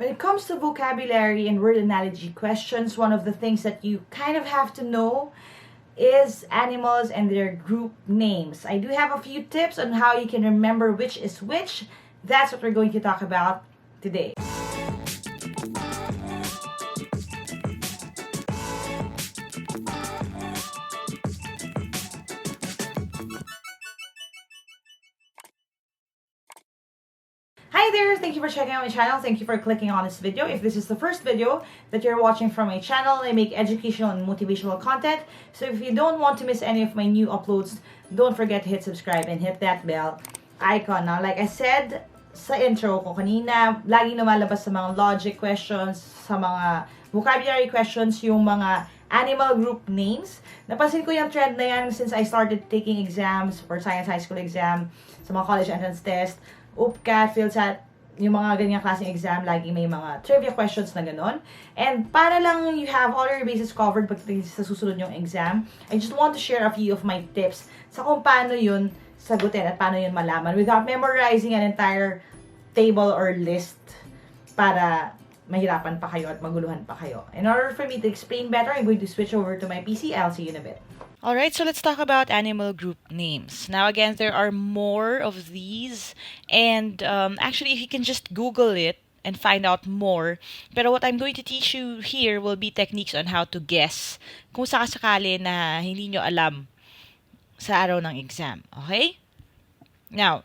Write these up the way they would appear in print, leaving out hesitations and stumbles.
When it comes to vocabulary and word analogy questions, one of the things that you kind of have to know is animals and their group names. I do have a few tips on how you can remember which is which. That's what we're going to talk about today. Hi there! Thank you for checking out my channel. Thank you for clicking on this video. If this is the first video that you're watching from my channel, I make educational and motivational content. So if you don't want to miss any of my new uploads, don't forget to hit subscribe and hit that bell icon. Now, like I said sa intro ko kanina, laging lumalabas sa mga logic questions, sa mga vocabulary questions, yung mga animal group names. Napansin ko yung trend na yan since I started taking exams for science high school exam, sa mga college entrance test, UPCAT, PhilSat, yung mga ganyang klaseng exam, lagi may mga trivia questions na ganon. And para lang you have all your bases covered pagdating sa susunod yung exam, I just want to share a few of my tips sa kung paano yun sagutin at paano yun malaman without memorizing an entire table or list para mahirapan pa kayo at maguluhan pa kayo. In order for me to explain better, I'm going to switch over to my PC. I'll see you in a bit. Alright, so let's talk about animal group names. Now again, there are more of these, and actually if you can just Google it and find out more. Pero what I'm going to teach you here will be techniques on how to guess kung sakasakali na hindi nyo alam sa araw ng exam. Okay? Now,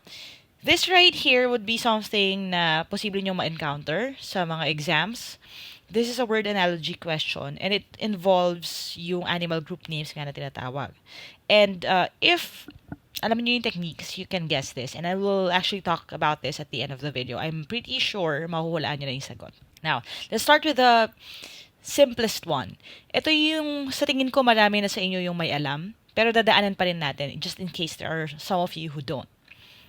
this right here would be something na posible nyo ma-encounter sa mga exams. This is a word analogy question, and it involves yung animal group names nga na tinatawag. And if alam niyo yung techniques, you can guess this. And I will actually talk about this at the end of the video. I'm pretty sure mahuhulaan niyo na yung sagot. Now, let's start with the simplest one. Ito yung sa tingin ko marami na sa inyo yung may alam, pero dadaanan pa rin natin just in case there are some of you who don't.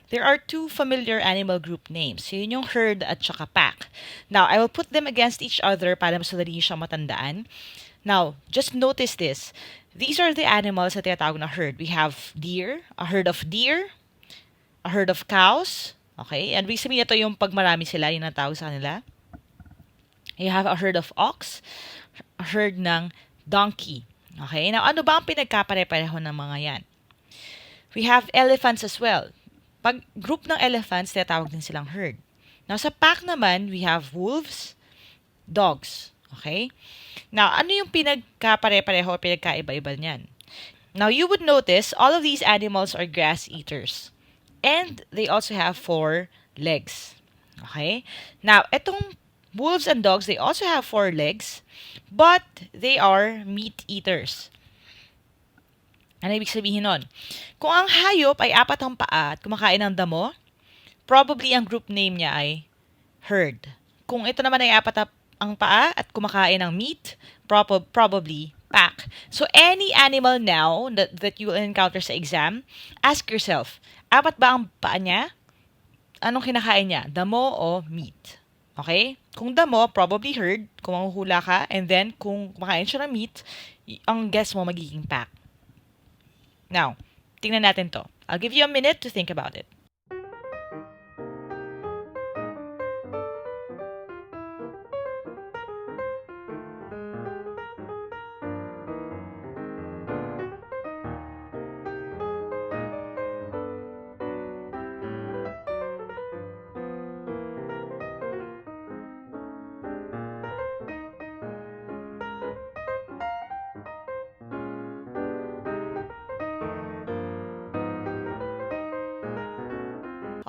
There are two familiar animal group names. Yun yung herd at saka pack. Now, I will put them against each other para mas madali siyang matandaan. Now, just notice this. These are the animals na tinatawag na herd. We have deer, a herd of cows. Okay? And we sabihin ito yung pag marami sila, yung natawag sa kanila. You have a herd of ox, a herd ng donkey. Okay? Now, ano ba ang pinagkapare-pareho ng mga yan? We have elephants as well. Pag group ng elephants, tinatawag din silang herd. Now, sa pack naman, we have wolves, dogs. Okay? Now, ano yung pinagkapare-pareho o pinagkaiba-iba niyan? Now, you would notice all of these animals are grass eaters. And they also have 4 legs. Okay? Now, etong wolves and dogs, they also have 4 legs, but they are meat eaters. Ano ibig sabihin nun? Kung ang hayop ay 4 ang paa at kumakain ng damo, probably ang group name niya ay herd. Kung ito naman ay 4 ang paa at kumakain ng meat, probably pack. So any animal now that you will encounter sa exam, ask yourself, 4 ba ang paa niya? Anong kinakain niya? Damo o meat? Okay? Kung damo, probably herd, kung manghuhula ka, and then kung kumakain siya ng meat, ang guess mo magiging pack. Now, tingnan natin to. I'll give you a minute to think about it.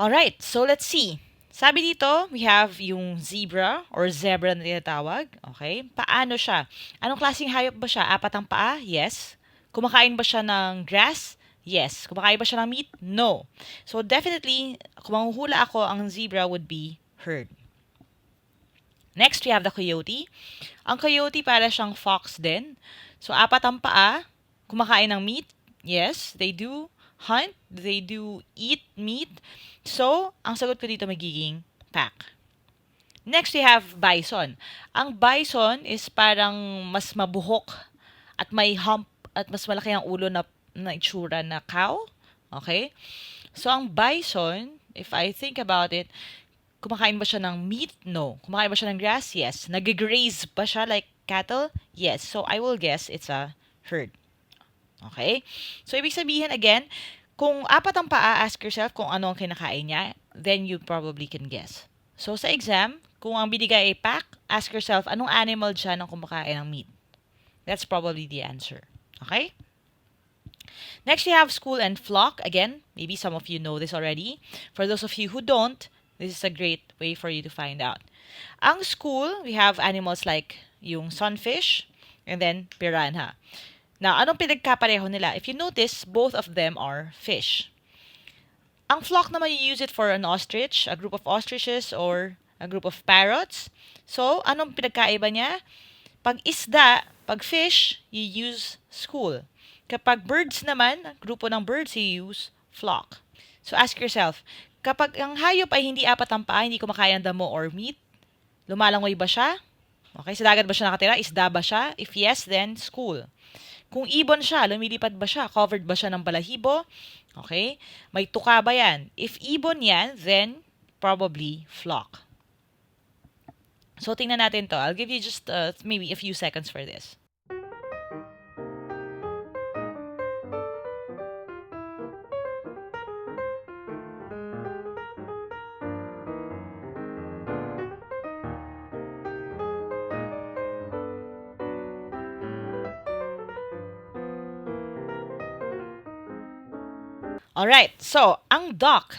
Alright, so let's see. Sabi dito, we have yung zebra or zebra na tinatawag. Okay? Paano siya? Anong klaseng hayop ba siya? 4 ang paa? Yes. Kumakain ba siya ng grass? Yes. Kumakain ba siya ng meat? No. So definitely, kung manghuhula ako, ang zebra would be herd. Next, we have the coyote. Ang coyote para siyang fox din. So 4 ang paa, kumakain ng meat? Yes, they do hunt, they do eat meat. So, ang sagot ko dito magiging pack. Next, we have bison. Ang bison is parang mas mabuhok at may hump at mas malaki ang ulo na itsura na cow. Okay? So, ang bison, if I think about it, Kumakain ba siya ng meat? No. Kumakain ba siya ng grass? Yes. Nag-graze ba siya like cattle? Yes. So, I will guess it's a herd. Okay? So, ibig sabihin again, kung apat ang paa, ask yourself kung ano ang kinakain niya, then you probably can guess. So, sa exam, kung ang binigay ay pack, ask yourself, anong animal siya nang kumakain ng meat? That's probably the answer. Okay? Next, we have school and flock. Again, maybe some of you know this already. For those of you who don't, this is a great way for you to find out. Ang school, we have animals like yung sunfish and then piranha. Now, anong pinagkapareho nila? If you notice, both of them are fish. Ang flock naman, you use it for an ostrich, a group of ostriches, or a group of parrots. So, anong pinagkaiba niya? Pag isda, pag fish, you use school. Kapag birds naman, grupo ng birds, you use flock. So, ask yourself, kapag ang hayop ay hindi apat ang paa, hindi kumakain ng damo or meat, lumalangoy ba siya? Okay, sa dagat ba siya nakatira? Isda ba siya? If yes, then school. Kung ibon siya, lumilipad ba siya? Covered ba siya ng balahibo? Okay? May tuka ba yan? If ibon yan, then probably flock. So, tingnan natin to. I'll give you just maybe a few seconds for this. Alright, so, ang duck.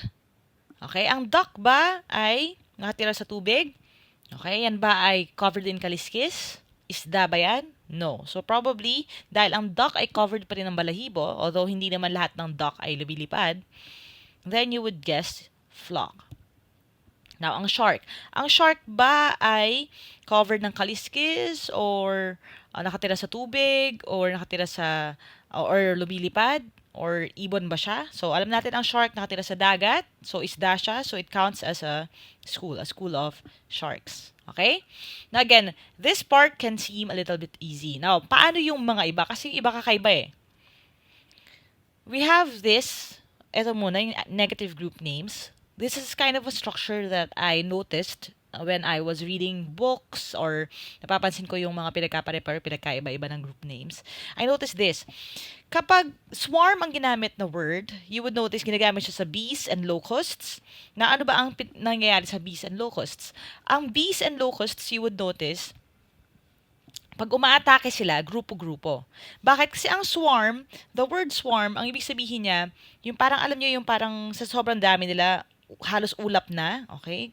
Okay, ang duck ba ay nakatira sa tubig? Okay, yan ba ay covered in kaliskis? Isda ba yan? No. So, probably, dahil ang duck ay covered pa rin ng balahibo, although hindi naman lahat ng duck ay lumilipad, then you would guess flock. Now, ang shark. Ang shark ba ay covered ng kaliskis or nakatira sa tubig or nakatira sa or lumilipad or ibon ba siya? So, alam natin ang shark nakatira sa dagat. So, isda siya. So, it counts as a school of sharks. Okay? Now, again, this part can seem a little bit easy. Now, paano yung mga iba? Kasi yung iba kakaiba eh. We have this, eto muna, yung negative group names. This is kind of a structure that I noticed when I was reading books or napapansin ko yung mga pinagkaiba-iba ng group names. I noticed this. Kapag swarm ang ginamit na word, you would notice ginagamit siya sa bees and locusts. Na ano ba ang nangyayari sa bees and locusts? Ang bees and locusts, you would notice, pag umaatake sila, grupo-grupo. Bakit? Kasi ang swarm, the word swarm, ang ibig sabihin niya, yung parang, alam niyo, yung parang sa sobrang dami nila, halos ulap na, okay?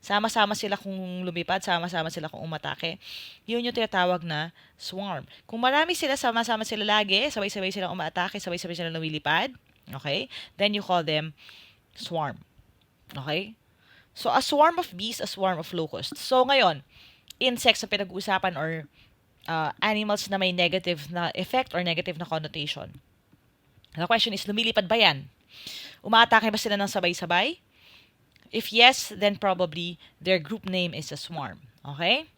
Sama-sama sila kung lumipad, sama-sama sila kung umatake. Yun yung tinatawag na swarm. Kung marami sila, sama-sama sila lagi, sabay-sabay silang umatake, sabay-sabay silang lumilipad, okay? Then you call them swarm. Okay? So, a swarm of bees, a swarm of locusts. So, ngayon, insects na pinag-uusapan or animals na may negative na effect or negative na connotation. The question is, lumilipad ba yan? Umaatake ba sila ng sabay-sabay? If yes, then probably their group name is a swarm. Okay?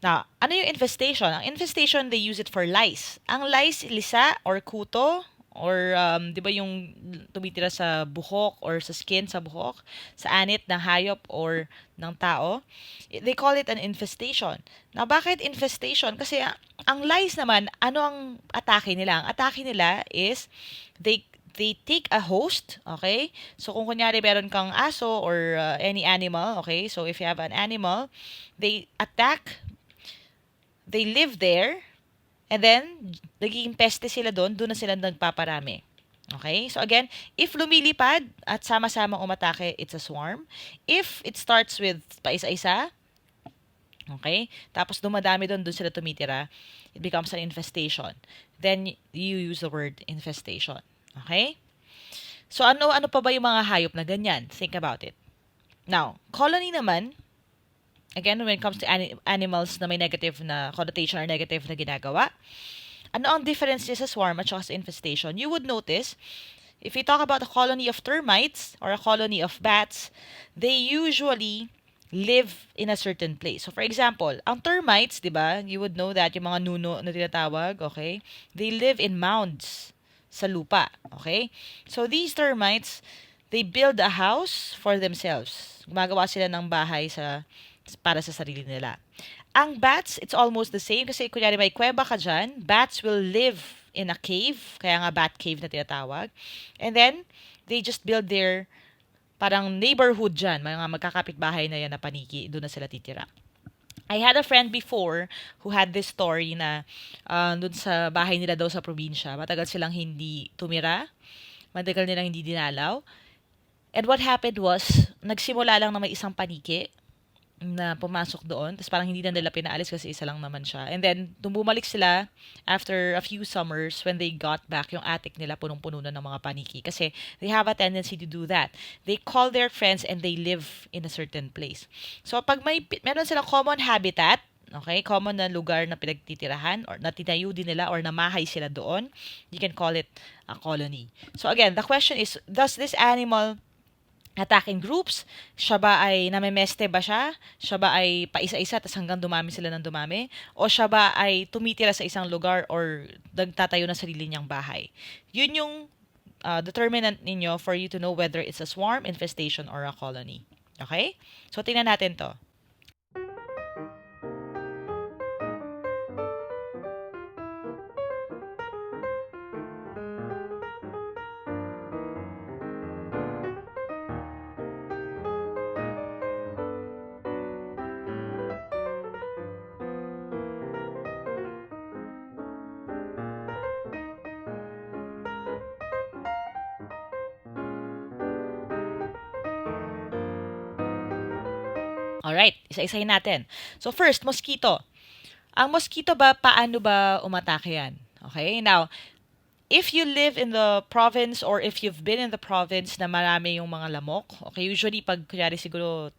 Now, ano yung infestation? Ang infestation, they use it for lice. Ang lice, lisa or kuto or di ba yung tumitira sa buhok or sa skin sa buhok, sa anit ng hayop or ng tao, they call it an infestation. Now, bakit infestation? Kasi ang lice naman, ano ang atake nila? Ang atake nila is they take a host, okay? So, kung kunyari meron kang aso or any animal, okay? So, if you have an animal, they attack, they live there, and then, naging peste sila doon na sila nagpaparami. Okay? So, again, if lumilipad at sama-samang umatake, it's a swarm. If it starts with paisa-isa, okay? Tapos dumadami doon sila tumitira, it becomes an infestation. Then, you use the word infestation. Okay? So, ano pa ba yung mga hayop na ganyan? Think about it. Now, colony naman, again, when it comes to animals na may negative na connotation or negative na ginagawa, ano ang difference niya sa swarm at sa infestation? You would notice, if we talk about a colony of termites or a colony of bats, they usually live in a certain place. So, for example, ang termites, di ba, you would know that yung mga nuno na tinatawag, okay, they live in mounds sa lupa, okay? So, these termites, they build a house for themselves. Gumagawa sila ng bahay para sa sarili nila. Ang bats, it's almost the same kasi kunyari may kuweba ka dyan, bats will live in a cave, kaya nga bat cave na tinatawag. And then, they just build their parang neighborhood dyan, mga magkakapit-bahay na yan na paniki, doon na sila titira. I had a friend before who had this story na doon sa bahay nila daw sa probinsya, matagal silang hindi tumira, matagal nilang hindi dinalaw. And what happened was, nagsimula lang na may isang paniki na pumasok doon. Tapos parang hindi na nila pinaalis kasi isa lang naman siya. And then, bumalik sila after a few summers when they got back, yung attic nila punong-puno na ng mga paniki. Kasi they have a tendency to do that. They call their friends and they live in a certain place. So, pag meron silang common habitat, okay, common na lugar na pinagtitirahan or natitayo din nila or namahay sila doon, you can call it a colony. So, again, the question is, does this animal attack in groups? Siya ba ay namemeste ba siya? Siya ba ay paisa-isa tas hanggang dumami sila ng dumami? O siya ba ay tumitira sa isang lugar or nagtatayo ng sarili niyang bahay? Yun yung determinant ninyo for you to know whether it's a swarm, infestation, or a colony. Okay? So, tingnan natin to. Alright, isa-isahin natin. So first, mosquito. Ang mosquito ba, paano ba umatake yan? Okay, now, if you live in the province or if you've been in the province na marami yung mga lamok, okay, usually pag kunyari siguro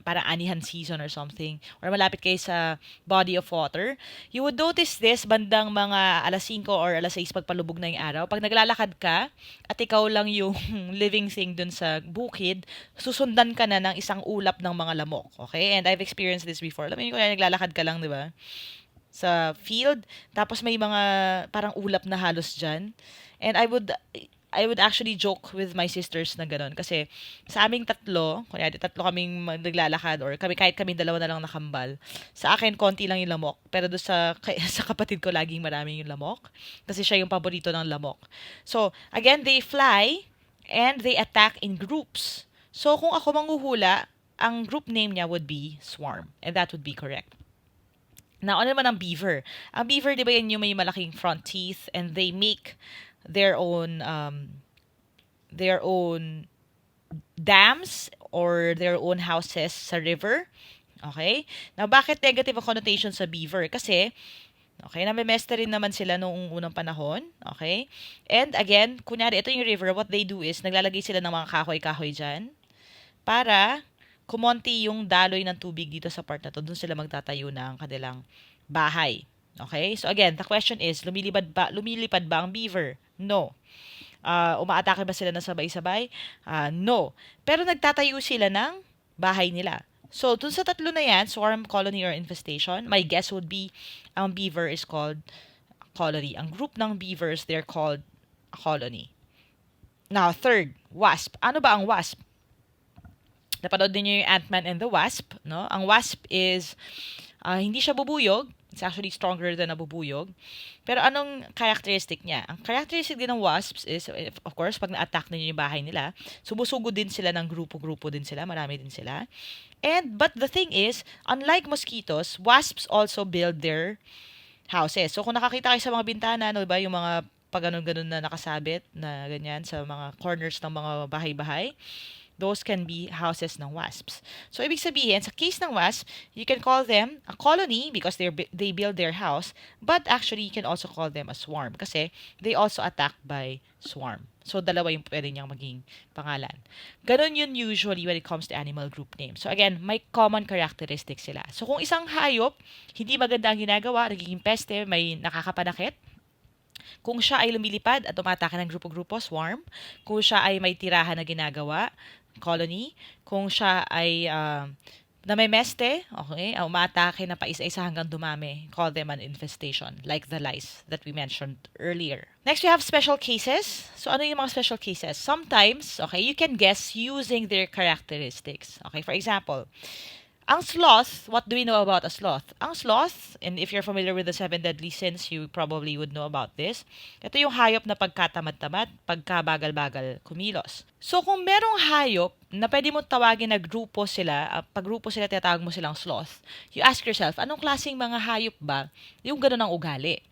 parang anihan season or something, or malapit kayo sa body of water, you would notice this bandang mga alas 5 or alas 6 pagpalubog na yung araw. Pag naglalakad ka, at ikaw lang yung living thing dun sa bukid, susundan ka na ng isang ulap ng mga lamok. Okay? And I've experienced this before. Alam mo yun, naglalakad ka lang, di ba? Sa field, tapos may mga parang ulap na halos dyan. And I would actually joke with my sisters na gano'n. Kasi sa aming tatlo, kunyari tatlo kaming naglalakad or kahit kami dalawa na lang nakambal, sa akin konti lang yung lamok. Pero doon sa kapatid ko laging maraming yung lamok. Kasi siya yung paborito ng lamok. So, again, they fly and they attack in groups. So, kung ako manghuhula, ang group name niya would be swarm. And that would be correct. Now, ano naman ang beaver? Ang beaver, di ba yan yung may malaking front teeth and they make their own dams or their own houses sa river. Okay? Now, bakit negative ang connotation sa beaver? Kasi, okay, namemeste rin naman sila noong unang panahon. Okay? And again, kunyari, ito yung river, what they do is, naglalagay sila ng mga kahoy-kahoy dyan para kumonti yung daloy ng tubig dito sa part na to. Doon sila magtatayo ng kanilang bahay. Okay? So again, the question is, lumilipad ba ang beaver? No. Umaatake ba sila na sabay-sabay? No. Pero nagtatayo sila ng bahay nila. So, dun sa tatlo na yan, swarm, colony, or infestation, my guess would be, ang beaver is called colony. Ang group ng beavers, they're called a colony. Now, third, wasp. Ano ba ang wasp? Napanood din nyo yung Ant-Man and the Wasp, no? Ang wasp is, hindi siya bubuyog. It's actually stronger than a bubuyog. Pero anong characteristic niya? Ang characteristic din ng wasps is, of course, pag na-attack ninyo yung bahay nila, sumusugo din sila ng grupo-grupo din sila. Marami din sila. But the thing is, unlike mosquitoes, wasps also build their houses. So, kung nakakita kayo sa mga bintana, no, ba, yung mga pag-ganon-ganon na nakasabit na ganyan sa mga corners ng mga bahay-bahay, those can be houses ng wasps. So, ibig sabihin, sa case ng wasp, you can call them a colony because they build their house, but actually, you can also call them a swarm kasi they also attack by swarm. So, dalawa yung pwede niyang maging pangalan. Ganon yun usually when it comes to animal group name. So, again, may common characteristics sila. So, kung isang hayop, hindi maganda ang ginagawa, nagiging peste, may nakakapanakit, kung siya ay lumilipad at umatake ng grupo-grupo, swarm. Kung siya ay may tirahan na ginagawa, colony. Kung siya ay na may meste, okay, umaatake na paisa-isa hanggang dumami. Call them an infestation, like the lice that we mentioned earlier. Next, we have special cases. So, ano yung mga special cases? Sometimes, okay, you can guess using their characteristics. Okay, for example, ang sloth, what do we know about a sloth? Ang sloth, and if you're familiar with the seven deadly sins, you probably would know about this. Ito yung hayop na pagkatamad-tamad, pagkabagal-bagal kumilos. So kung merong hayop na pwede mo tawagin na grupo sila, pag grupo sila tinatawag mo silang sloth, you ask yourself, anong klaseng mga hayop ba yung gano'n ang ugali?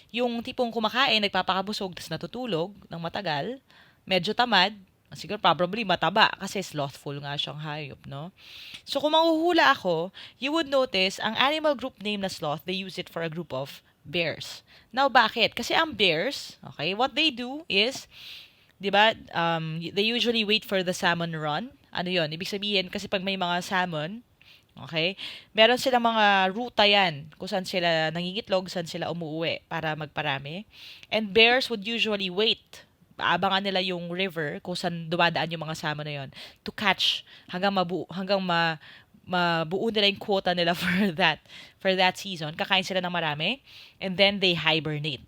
Yung tipong kumakain, nagpapakabusog, tapos natutulog ng matagal, medyo tamad, siguro probably mataba kasi slothful nga siyang hayop, no? So kung manghuhula ako, you would notice ang animal group name na sloth, they use it for a group of bears. Now, bakit? Kasi ang bears, okay, what they do is, di ba, they usually wait for the salmon run. Ano yon? Ibig sabihin, kasi pag may mga salmon, okay, meron silang mga ruta yan kung saan sila nangingitlog, saan sila umuwi para magparami. And bears would usually wait, aabangan nila yung river kung saan dumadaan yung mga salmon na yon to catch hanggang mabuo nila yung quota nila for that season. Kakain sila ng marami and then they hibernate.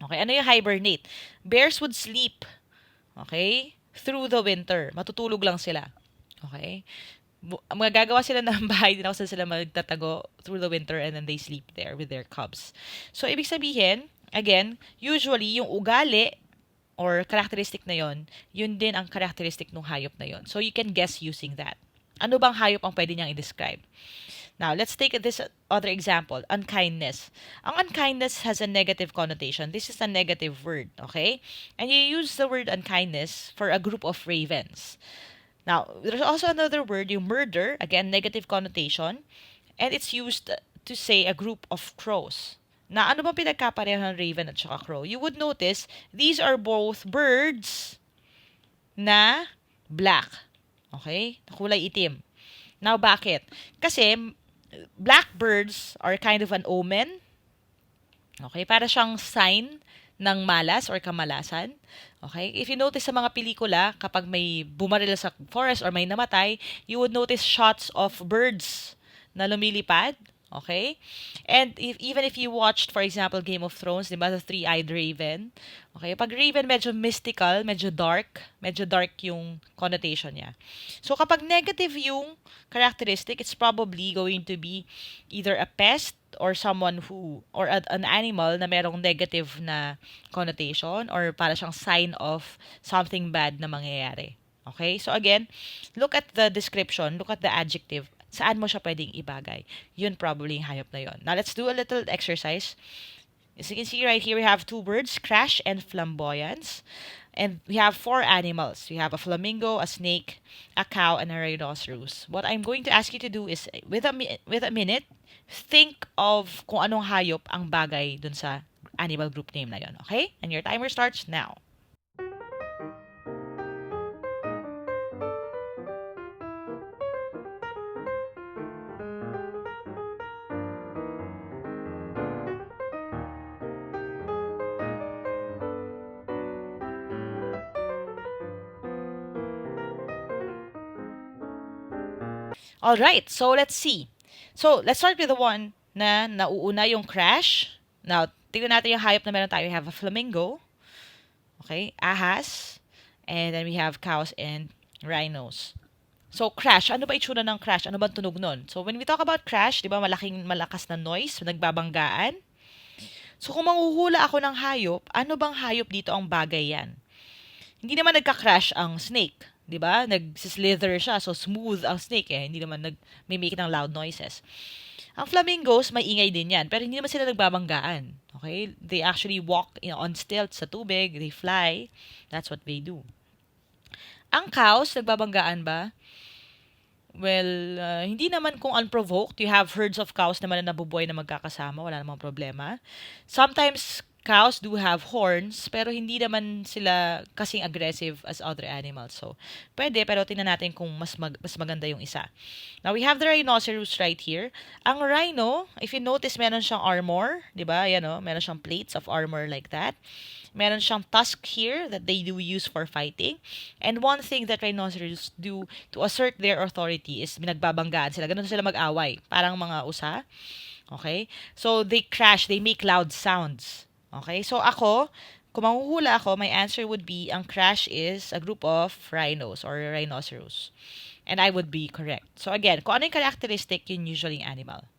Okay, ano yung hibernate? Bears would sleep, okay, through the winter. Matutulog lang sila. Okay? Magagawa sila ng bahay din kung saan sila magtatago through the winter and then they sleep there with their cubs. So, ibig sabihin, again, usually yung ugali or characteristic na yon, yun din ang characteristic ng hayop na yon. So, you can guess using that. Ano bang hayop ang pwede niyang i-describe? Now, let's take this other example, unkindness. Ang unkindness has a negative connotation. This is a negative word, okay? And you use the word unkindness for a group of ravens. Now, there's also another word, yung murder, again, negative connotation, and it's used to say a group of crows. Na ano bang pinagkapareho ng raven at saka crow? You would notice, these are both birds na black. Okay? Kulay itim. Now, bakit? Kasi, black birds are kind of an omen. Okay? Para siyang sign ng malas or kamalasan. Okay? If you notice sa mga pelikula, kapag may bumaril sa forest or may namatay, you would notice shots of birds na lumilipad. Okay? And even if you watched, for example, Game of Thrones, di ba, the three-eyed raven. Okay? Pag raven, medyo mystical, medyo dark yung connotation niya. So, kapag negative yung characteristic, it's probably going to be either a pest or someone or an animal na merong negative na connotation or para siyang sign of something bad na mangyayari. Okay? So, again, look at the description, look at the adjective. Saan mo siya pwedeng ibagay? Yun probably yung hayop na yun. Now, let's do a little exercise. As you can see right here, we have two birds, Crash and Flamboyance. And we have four animals. We have a flamingo, a snake, a cow, and a rhinoceros. What I'm going to ask you to do is, with a minute, think of kung anong hayop ang bagay dun sa animal group name na yun. Okay? And your timer starts now. All right, so let's see. So, let's start with the one na nauuna yung Crash. Now, tignan natin yung hayop na meron tayo. We have a flamingo, okay, ahas, and then we have cows and rhinos. So, Crash, ano ba itsura ng Crash? Ano ba tunog nun? So, when we talk about Crash, di ba malakas na noise, nagbabanggaan? So, kung manghuhula ako ng hayop, ano bang hayop dito ang bagay yan? Hindi naman nagka-crash ang snake. 'Di ba? Nag-slither siya, so smooth ang snake eh. Hindi naman nag-make ng loud noises. Ang flamingos, may ingay din yan, pero hindi naman sila nagbabanggaan. Okay? They actually walk on stilts sa tubig, they fly. That's what they do. Ang cows, nagbabanggaan ba? Well, hindi naman kung unprovoked. You have herds of cows naman na nabubuhay na magkakasama. Wala namang problema. Sometimes, cows do have horns, pero hindi naman sila kasing aggressive as other animals. So, pwede, pero tingnan natin kung mas maganda yung isa. Now, we have the rhinoceros right here. Ang rhino, if you notice, meron siyang armor, di ba? Yan o, meron siyang plates of armor like that. Meron siyang tusk here that they do use for fighting. And one thing that rhinoceros do to assert their authority is binagbabanggaan sila. Ganun sila mag-away. Parang mga usa. Okay? So, they crash. They make loud sounds. Okay? So, ako, kung manghuhula ako, my answer would be, ang crash is a group of rhinos or rhinoceros. And I would be correct. So, again, kung ano yung characteristic, yun usually yung animal.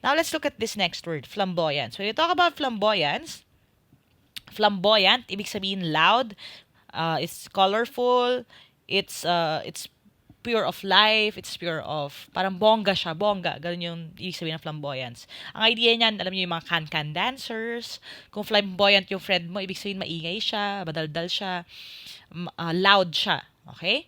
Now, let's look at this next word, flamboyance. When you talk about flamboyance, flamboyant, ibig sabihin loud, it's colorful, it's pure of life, it's pure of, parang bongga siya, bongga. Ganun yung ibig sabihin ng flamboyance. Ang idea niyan, alam niyo yung mga can-can dancers. Kung flamboyant yung friend mo, ibig sabihin maingay siya, madaldal siya, loud siya. Okay?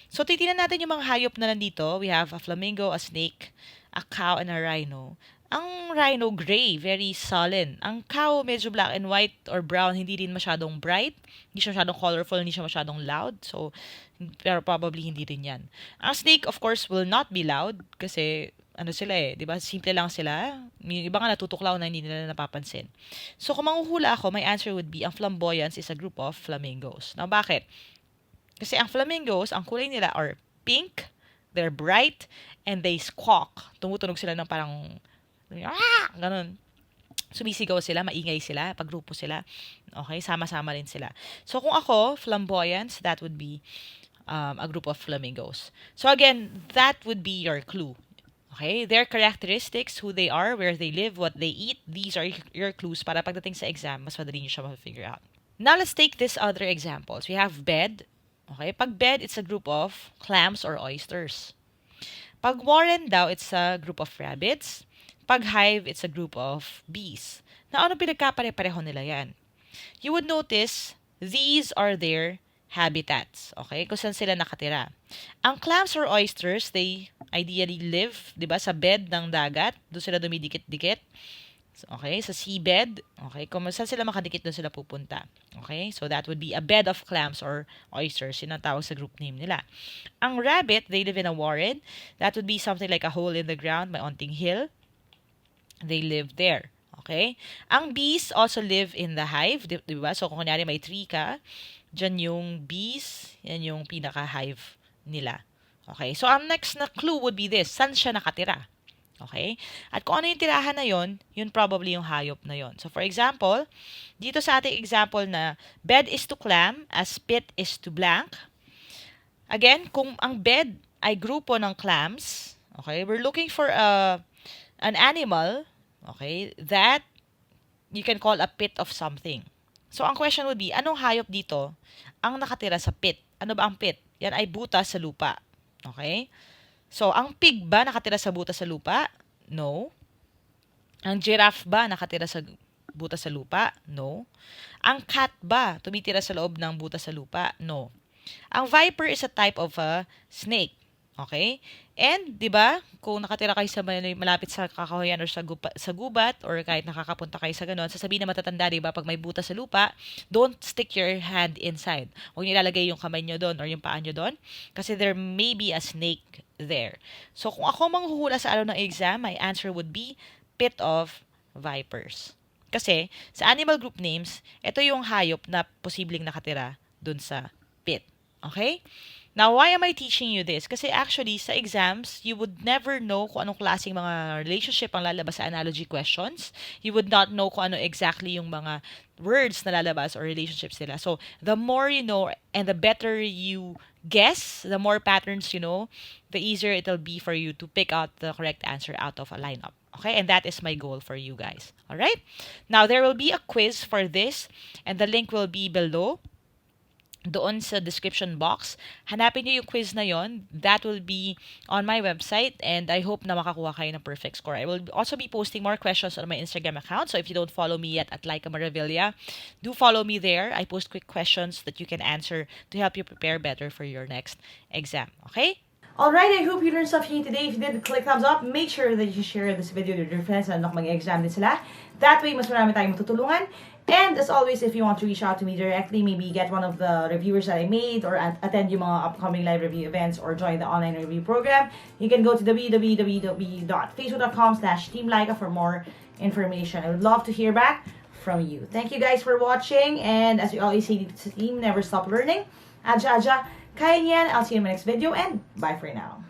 So, titignan natin yung mga hayop na nandito. We have a flamingo, a snake, a cow, and a rhino. Ang rhino gray, very sullen. Ang cow medyo black and white or brown, hindi rin masyadong bright. Hindi siya masyadong colorful, hindi siya masyadong loud. So, pero probably hindi rin yan. Ang snake, of course, will not be loud kasi ano sila eh, di ba? Simple lang sila. Yung iba nga natutuklaw na hindi nila napapansin. So, kung manghuhula ako, my answer would be, ang flamboyance is a group of flamingos. Now, bakit? Kasi ang flamingos, ang kulay nila are pink, they're bright, and they squawk. Tumutunog sila ng parang ganun. Sumisigaw sila, maingay sila, paggrupo sila. Okay, sama-sama rin sila. So, kung ako, flamboyance, that would be a group of flamingos. So, again, that would be your clue. Okay, their characteristics, who they are, where they live, what they eat, these are your clues para pagdating sa exam, mas madali nyo siya ma-figure out. Now, let's take this other examples. We have bed. Okay, pag bed, it's a group of clams or oysters. Pag warren daw, it's a group of rabbits. Pag hive, it's a group of bees. Na ano pinagkapare-pareho nila yan? You would notice, these are their habitats. Okay? Kung saan sila nakatira. Ang clams or oysters, they ideally live, di ba, sa bed ng dagat. Doon sila dumidikit-dikit. Okay? Sa seabed. Okay? Kung saan sila makadikit, doon sila pupunta. Okay? So, that would be a bed of clams or oysters. Yun ang tawag sa group name nila. Ang rabbit, they live in a warren. That would be something like a hole in the ground, may onting hill. They live there. Okay? Ang bees also live in the hive. Di ba? So, kung kunyari may tree ka, dyan yung bees, yan yung pinaka-hive nila. Okay? So, ang next na clue would be this. Saan siya nakatira? Okay? At kung ano yung tirahan na yon, yun probably yung hayop na yon. So, for example, dito sa ating example na bed is to clam, as pit is to blank. Again, kung ang bed ay grupo ng clams, okay, we're looking for an animal, okay, that you can call a pit of something. So, ang question would be, anong hayop dito ang nakatira sa pit? Ano ba ang pit? Yan ay butas sa lupa. Okay? So, ang pig ba nakatira sa butas sa lupa? No. Ang giraffe ba nakatira sa butas sa lupa? No. Ang cat ba tumitira sa loob ng butas sa lupa? No. Ang viper is a type of a snake. Okay? And, di ba, kung nakatira kayo sa malapit sa kakahuyan or sa gubat or kahit nakakapunta kayo sa ganon, sasabihin na matatanda, di ba, pag may butas sa lupa, don't stick your hand inside. Huwag niyo ilalagay yung kamay nyo doon or yung paa nyo doon kasi there may be a snake there. So, kung ako manghuhula sa araw ng exam, my answer would be pit of vipers. Kasi, sa animal group names, ito yung hayop na posibleng nakatira dun sa pit. Okay? Now, why am I teaching you this? Kasi actually, sa exams, you would never know kung anong klaseng mga relationship ang lalabas sa analogy questions. You would not know kung ano exactly yung mga words na lalabas or relationships nila. So, the more you know and the better you guess, the more patterns you know, the easier it'll be for you to pick out the correct answer out of a lineup. Okay? And that is my goal for you guys. Alright? Now, there will be a quiz for this and the link will be below. Doon sa description box. Hanapin niyo yung quiz na yon. That will be on my website and I hope na makakuha kayo ng perfect score. I will also be posting more questions on my Instagram account. So if you don't follow me yet at Lyqa Maravilla, do follow me there. I post quick questions that you can answer to help you prepare better for your next exam. Okay? Alright, I hope you learned something new today. If you did, click thumbs up. Make sure that you share this video with your friends na mag-exam din sila. That way, mas marami tayong matutulungan. And as always, if you want to reach out to me directly, maybe get one of the reviewers that I made or attend yung mga upcoming live review events or join the online review program, you can go to www.facebook.com/Team Lyqa for more information. I would love to hear back from you. Thank you guys for watching. And as we always say to the team, never stop learning. Aja, kaya niyan. I'll see you in my next video and bye for now.